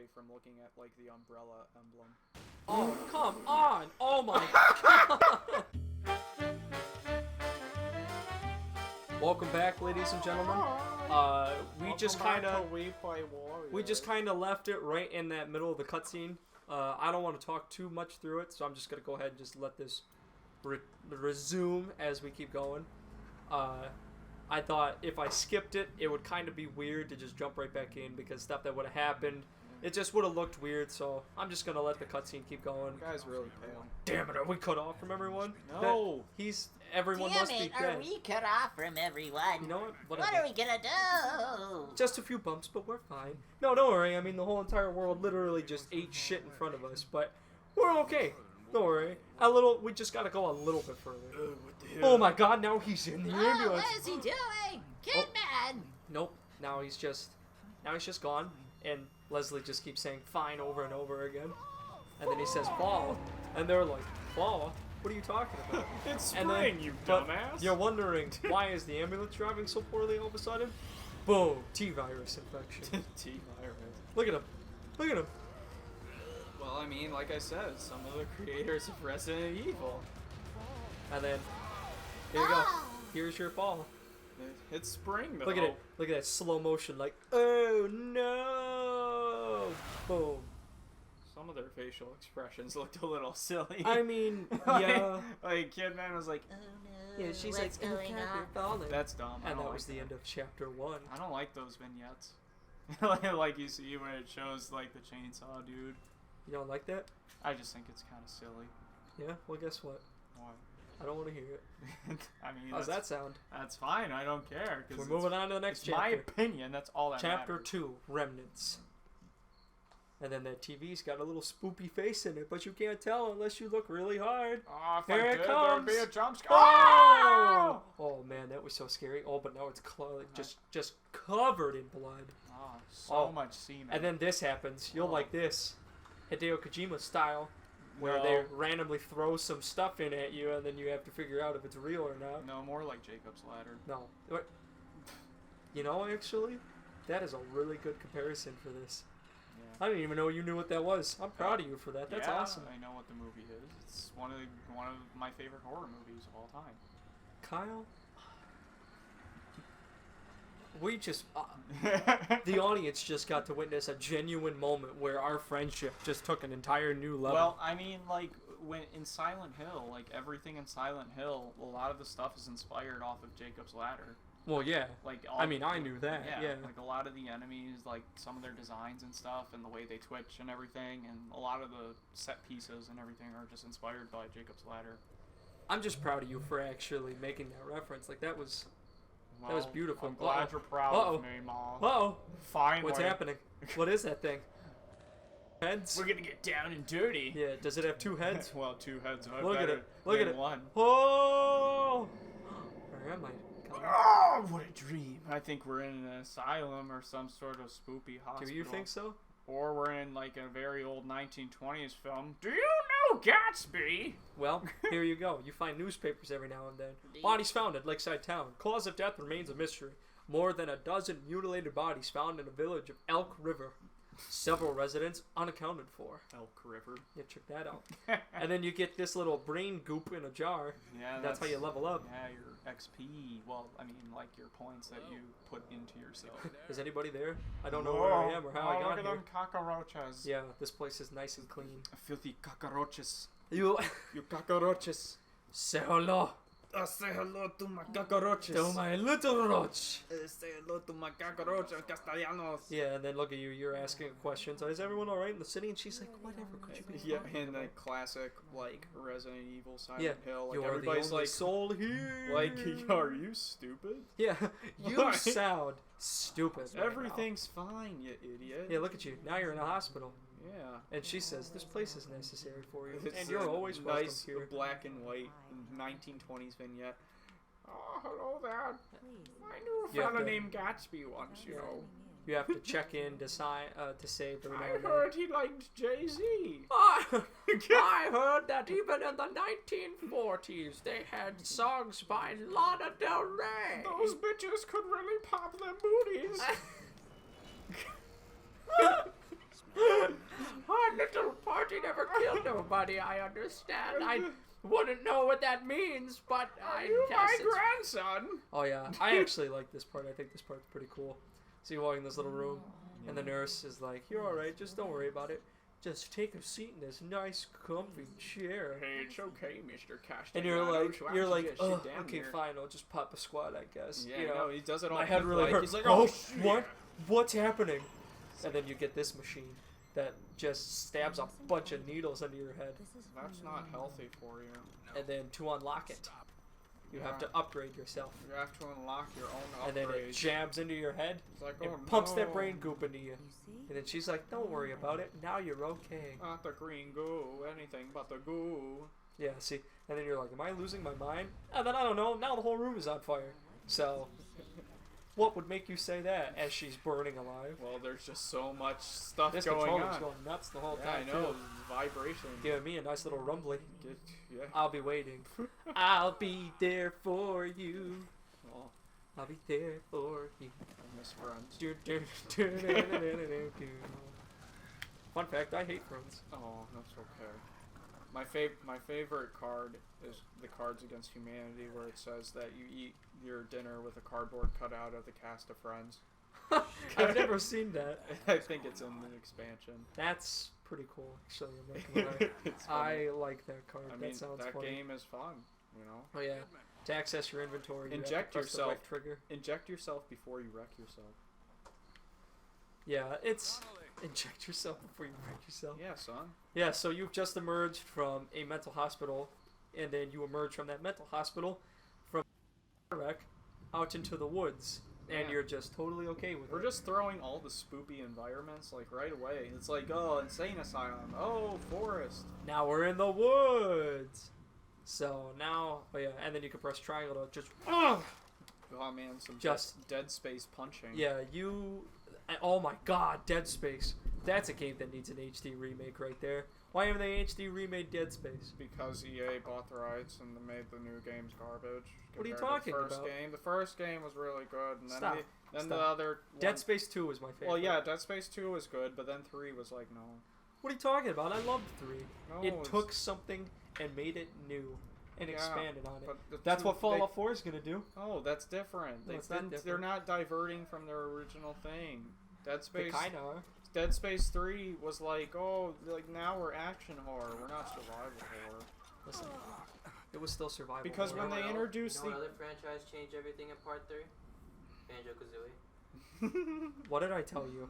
away from looking at like the umbrella emblem. Oh, come on! Oh my god! Welcome back, ladies and gentlemen. We just kind of left it right in that middle of the cutscene. I don't want to talk too much through it, so I'm just gonna go ahead and just let this resume as we keep going. I thought if I skipped it, it would kind of be weird to just jump right back in because stuff that would have happened, it just would have looked weird. So I'm just gonna let the cutscene keep going. The guy's really pale. Damn it! Are we cut off from everyone? No. Everyone must be dead. Are we cut off from everyone? You know what? What are we gonna do? Just a few bumps, but we're fine. No, don't worry. I mean, the whole entire world literally just ate shit in front of us, but we're okay. Don't worry. We just gotta go a little bit further. What the hell? Oh my god, now he's in the ambulance. What is he doing? Kidman! Nope. Now he's just gone, and Leslie just keeps saying fine over and over again. And then he says fall, and they're like, fall? What are you talking about? It's spring, you dumbass. You're wondering, why is the ambulance driving so poorly all of a sudden? Boom, T-virus infection. T-virus. Look at him. Look at him. Well, I mean, like I said, some of the creators of Resident Evil. And then, here you go. Here's your fall. It's spring, though. Look at it. Look at that slow motion, like, oh no! Boom. Some of their facial expressions looked a little silly. I mean, yeah. Like, Kidman was like, Oh no. Yeah, she's what's like, going on? that's dumb. And that was the end of chapter 1. I don't like those vignettes. Like you see when it shows, like, the chainsaw dude. You don't like that? I just think it's kind of silly. Yeah? Well, guess what? Why? I don't want to hear it. I mean, How's that sound? That's fine. I don't care. We're moving on to the next chapter. My opinion. That's all that Chapter matters. 2, Remnants. And then that TV's got a little spoopy face in it, but you can't tell unless you look really hard. Oh, if Here I it did, comes. there'd be a jump scare. Oh! Oh man, that was so scary. Oh, but now it's just covered in blood. Oh, so much semen. And then this happens. You'll like this. Hideo Kojima style. Where No. they randomly throw some stuff in at you, and then you have to figure out if it's real or not. No, more like Jacob's Ladder. No. You know, actually, that is a really good comparison for this. Yeah. I didn't even know you knew what that was. I'm proud of you for that. That's awesome. I know what the movie is. It's one of my favorite horror movies of all time. Kyle, we just the audience just got to witness a genuine moment where our friendship just took an entire new level. Well, I mean, like when in Silent Hill, like everything in Silent Hill, a lot of the stuff is inspired off of Jacob's Ladder. Well, yeah. Like I mean, I knew that. Yeah. Like a lot of the enemies, like some of their designs and stuff, and the way they twitch and everything, and a lot of the set pieces and everything are just inspired by Jacob's Ladder. I'm just proud of you for actually making that reference. Like that was beautiful. I'm glad you're proud of me, Mom. Uh-oh. Finally. What's happening? What is that thing? Heads? We're gonna get down and dirty. Yeah, does it have 2 heads? Well, 2 heads. Look at it. Look at it. One. Oh! Where am I? Oh, what a dream. I think we're in an asylum or some sort of spoopy hospital. Do you think so? Or we're in like a very old 1920s film. Do you know Gatsby? Well, here you go. You find newspapers every now and then. Bodies found at Lakeside Town. Cause of death remains a mystery. More than a dozen mutilated bodies found in a village of Elk River. Several residents unaccounted for. Elk River. Yeah, check that out. And then you get this little brain goop in a jar. Yeah, that's how you level up. Yeah, your XP. Well, I mean, like your points that you put into yourself. Is anybody there? I don't know where I am or how I got look at here. them cockroaches. Yeah, this place is nice and clean. Filthy cockroaches. You cockroaches. say hello. Say hello to my cockroaches. To my little roach. Say hello to my cockroaches castellanos. Yeah, and then look at you. You're asking questions. Is everyone all right in the city? And she's like, whatever. Could you be? Yeah, in like classic like Resident Evil, Silent Hill, like you're everybody's the only like soul here. Like, are you stupid? Yeah, you sound stupid. Right Everything's fine, you idiot. Yeah, look at you. Now you're in a hospital. Yeah. And she says, this place is necessary for you. It's and you're always welcome nice here. black and white 1920s vignette. Oh, hello there. I knew a fella named Gatsby once, you know. You have to check in to say every now I and then. heard he liked Jay-Z. I heard that even in the 1940s they had songs by Lana Del Rey. Those bitches could really pop their booties. but he never killed nobody. I understand. I wouldn't know what that means, but I guess my it's... grandson. Oh yeah, I actually like this part. I think this part's pretty cool. So you walk in this little room, and the nurse is like, "You're all right. Just don't worry about it. Just take a seat in this nice, comfy chair." Hey, it's okay, Mr. Castagnano. And you're like, oh, oh, okay, fine. I'll just pop a squat, I guess. Yeah, you know, no, he does it all. my head really hurts. He's like, oh, shit. what? What's happening? And then you get this machine that just stabs a bunch of needles into your head. That's not healthy for you. And then to unlock it, you have to upgrade yourself. You have to unlock your own And upgrade. then it jams into your head. It's like, It oh, pumps no. that brain goop into you. And then she's like, don't worry about it. Now you're okay. Not the green goo. Anything but the goo. Yeah, see? And then you're like, am I losing my mind? And then I don't know. Now the whole room is on fire. So, what would make you say that as she's burning alive? Well, there's just so much stuff This going controller's on. going nuts the whole Yeah, time, I know. too. Vibration. Giving me a nice little rumbly. Yeah. I'll be waiting. I'll be there for you. Well, I'll be there for you. I miss friends. Fun fact, I hate Friends. Oh, that's okay. My favorite card is the Cards Against Humanity, where it says that you eat your dinner with a cardboard cutout of the cast of Friends. I've never seen that. I think it's in the expansion. That's pretty cool, actually. I'm not gonna lie. It's funny. I like that card. I That mean, sounds that funny. game is fun, you know? Oh yeah. To access your inventory, you Inject have to press yourself. the right trigger. Inject yourself before you wreck yourself. Yeah, it's inject yourself before you wreck yourself. Yeah, son. Yeah, so you've just emerged from a mental hospital, and then you emerge from that mental hospital from a wreck out into the woods, and Yeah. you're just totally okay with We're it. just throwing all the spoopy environments, like, right away. It's like, oh, insane asylum. Oh, forest. Now we're in the woods. So now, oh yeah, and then you can press triangle to just, Oh, man, some Just- Dead Space punching. yeah, oh my god, Dead Space. That's a game that needs an HD remake right there. Why haven't they HD remade Dead Space? Because EA bought the rights and they made the new games garbage. What are you compared to talking the first about? Game. The first game was really good, and then Stop. the Stop. other Dead one- Space 2 was my favorite. Well, yeah, Dead Space 2 was good, but then 3 was like, no. What are you talking about? I loved 3. No, It it's- took something and made it new and Yeah, expanded on it. but the That's two- what Fallout 4 is going to do. Oh, that's different. No, it's not They're different. not diverting from their original thing. Dead They Space. kind of are. Dead Space 3 was like, oh, like now we're action horror. We're not survival horror. Listen, it was still survival. Because horror. when they introduced you know the what other franchise changed everything in Part 3? Banjo-Kazooie. What did I tell you?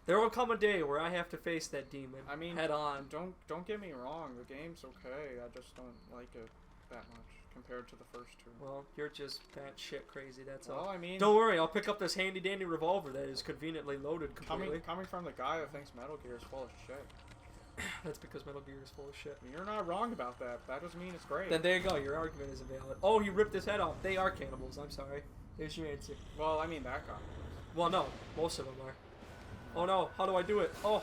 There will come a day where I have to face that demon. I mean, head on. Don't get me wrong. The game's okay. I just don't like it that much compared to the first two. Well, you're just batshit crazy. That's Well, all. I mean, Don't worry, I'll pick up this handy dandy revolver that is conveniently loaded completely. coming from the guy who thinks Metal Gear is full of shit. That's because Metal Gear is full of shit. You're not wrong about that. That doesn't mean it's great. Then there you go. Your argument is invalid. Oh, he ripped his head off. They are cannibals. I'm sorry. There's your answer. Well, I mean that guy. Well, no, most of them are. Oh no, how do I do it? Oh,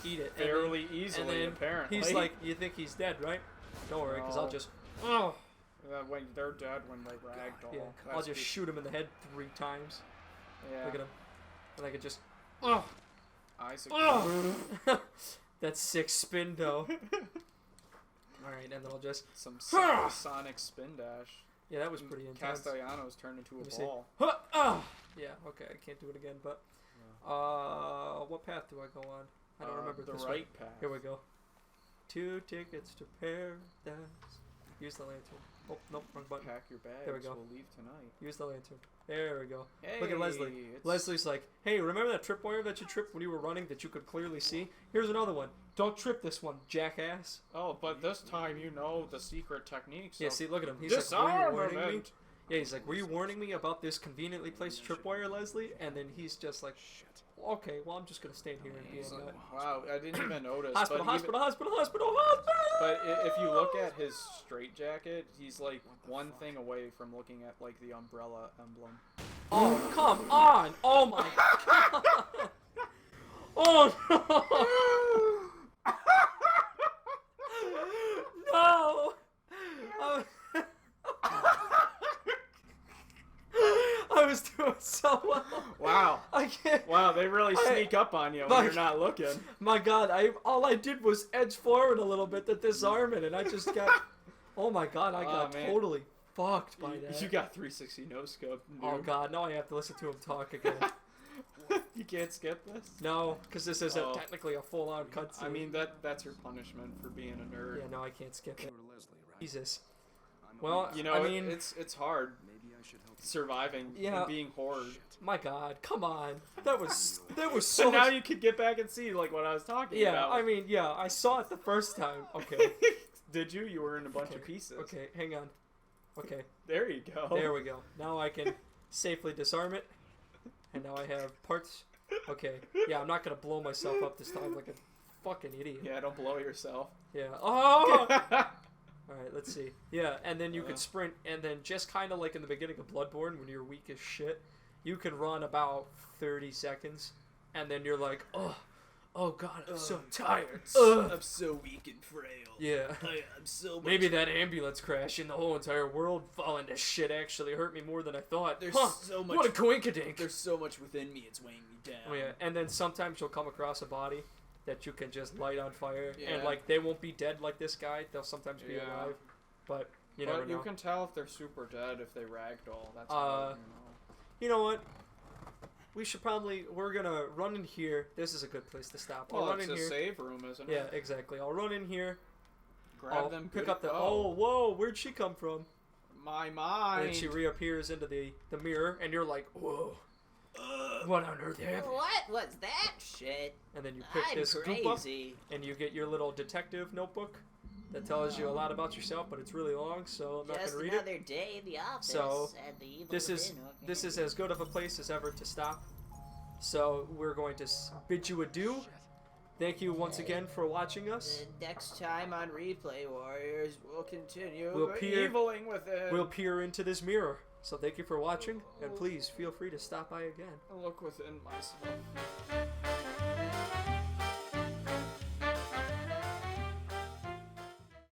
eat it. And Fairly then- easily, and then apparently. He's like, you think he's dead, right? Don't worry, because I'll No. just. Oh, when they're dead when they ragdoll. yeah. That's I'll just the- shoot him in the head 3 times. Yeah. Look at him. And I could just. Oh, Isaac. oh. That's 6 spin though. All right, and then I'll just. Some Sonic spin dash. Yeah, that was pretty intense. Castellanos turned into a Let me see. ball. Huh, ah! Yeah, okay, I can't do it again, but what path do I go on? I don't remember the this right one. path. Here we go. 2 tickets to paradise. Use the lantern. Oh, nope, wrong button. Pack your bags. There we go. We'll leave tonight. Use the lantern. There we go. Hey, Look at Leslie. it's- Leslie's like, hey, remember that tripwire that you tripped when you were running that you could clearly see? Here's another one. Don't trip this one, jackass. Oh, but this time you know the secret techniques. Yeah, of see, look at him. He's like, were you warning me? disarmament. Yeah, he's like, were you warning me about this conveniently placed tripwire, Leslie? And then he's just like, okay, well, I'm just going to stand here and be He's a like, nut. wow, I didn't even notice. Hospital, but hospital, hospital, hospital, hospital! But if you look at his straitjacket, he's like one thing away from looking at like the umbrella emblem. Oh, come on! Oh my god! Oh no! No! I was doing so well. Wow. I can't. Wow, they really sneak up on you when you're not looking. My God, all I did was edge forward a little bit to disarm it, and I just got. Oh my God, I got totally fucked by that. You got 360 no scope. Oh God, now I have to listen to him talk again. You can't skip this? No, because this isn't technically a full-on cutscene. I mean, that's your punishment for being a nerd. Yeah, no, I can't skip it. Jesus. Well, you know, I mean, it's hard surviving and being horde. My God, come on, that was so. So now you could get back and see like what I was talking about. Yeah, I mean, yeah, I saw it the first time. Okay. Did you? You were in a bunch of pieces. Okay, hang on. Okay. There you go. There we go. Now I can safely disarm it, and now I have parts. Okay. Yeah, I'm not gonna blow myself up this time like a fucking idiot. Yeah, don't blow yourself. Yeah. Oh. All right, let's see. Yeah, and then you could sprint, and then just kind of like in the beginning of Bloodborne, when you're weak as shit, you can run about 30 seconds, and then you're like, oh God, I'm so tired. I'm so weak and frail. Yeah. I'm so much... Maybe that ambulance crash and the whole entire world falling to shit actually hurt me more than I thought. There's so much... What a coinkydink. There's so much within me, it's weighing me down. Oh, yeah, and then sometimes you'll come across a body that you can just light on fire, and like they won't be dead like this guy. They'll sometimes be alive, but you never know. You can tell if they're super dead if they ragdoll. That's how you know. You know what? We're gonna run in here. This is a good place to stop. I'll run it's in a here. save room, isn't it? Yeah, exactly. I'll run in here. Grab them. Pick up the. Oh, whoa! Where'd she come from? My mind. And then she reappears into the mirror, and you're like, whoa. What on earth happened? What was that shit? And then you pick this goop up, and you get your little detective notebook that tells you a lot about yourself, but it's really long, so I'm not going to read it. Just another day in the office. So and the evil this is as good of a place as ever to stop. So we're going to bid you adieu. Thank you once again for watching us. Next time on Replay Warriors, we'll continue eviling with it. We'll peer into this mirror. So thank you for watching, and please feel free to stop by again. Look within myself.